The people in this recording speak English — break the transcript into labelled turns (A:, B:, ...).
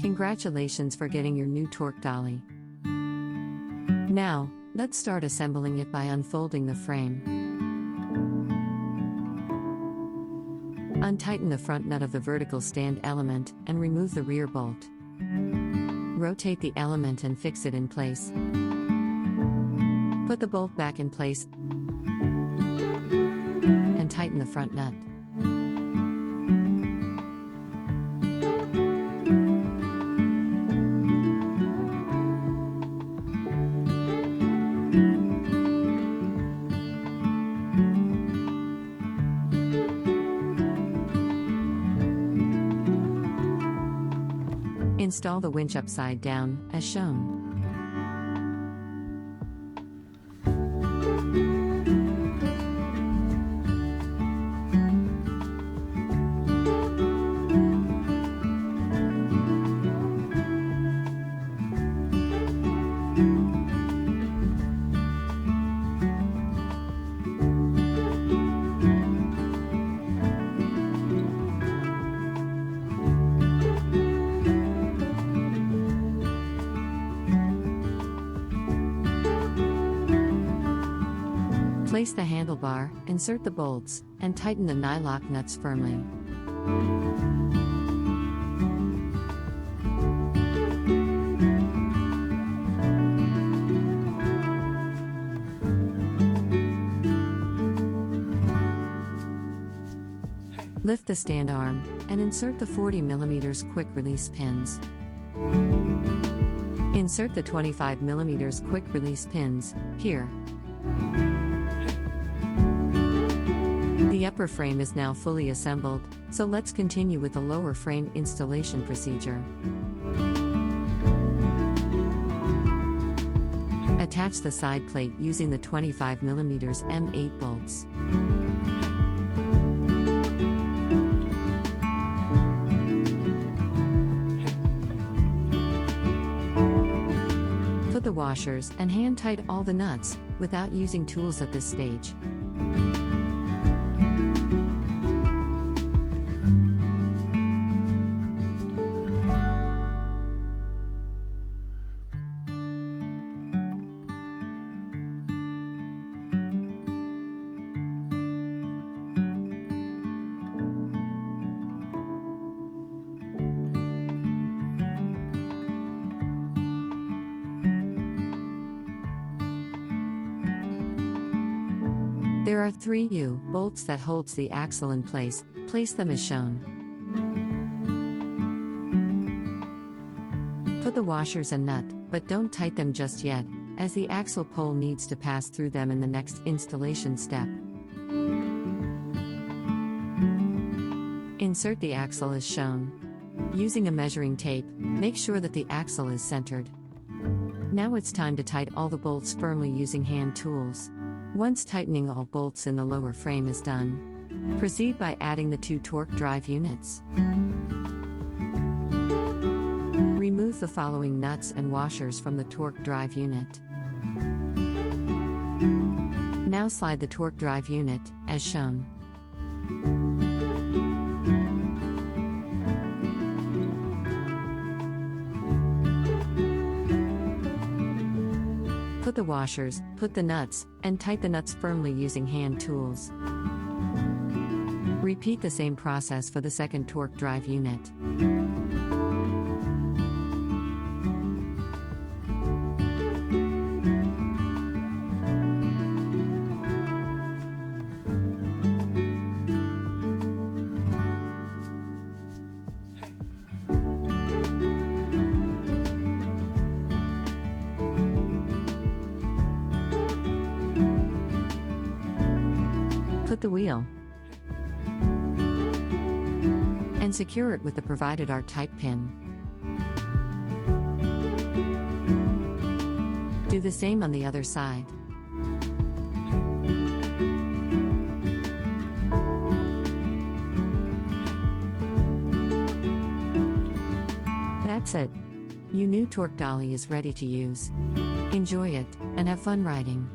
A: Congratulations for getting your new Torque Dolly. Now, let's start assembling it by unfolding the frame. Untighten the front nut of the vertical stand element and remove the rear bolt. Rotate the element and fix it in place. Put the bolt back in place and tighten the front nut. Install the winch upside down, as shown. Place the handlebar, insert the bolts, and tighten the nylock nuts firmly. Lift the stand arm, and insert the 40mm quick release pins. Insert the 25mm quick release pins, here. The upper frame is now fully assembled, so let's continue with the lower frame installation procedure. Attach the side plate using the 25mm M8 bolts. Put the washers and hand tight all the nuts, without using tools at this stage. There are 3 U-bolts that holds the axle in place. Place them as shown. Put the washers and nut, but don't tighten them just yet, as the axle pole needs to pass through them in the next installation step. Insert the axle as shown. Using a measuring tape, make sure that the axle is centered. Now it's time to tighten all the bolts firmly using hand tools. Once tightening all bolts in the lower frame is done, proceed by adding the 2 torque drive units. Remove the following nuts and washers from the torque drive unit. Now slide the torque drive unit, as shown. Put the washers, put the nuts, and tighten the nuts firmly using hand tools. Repeat the same process for the second torque drive unit. Put the wheel and secure it with the provided R-type pin. Do the same on the other side. That's it. Your new Torque Dolly is ready to use. Enjoy it, and have fun riding.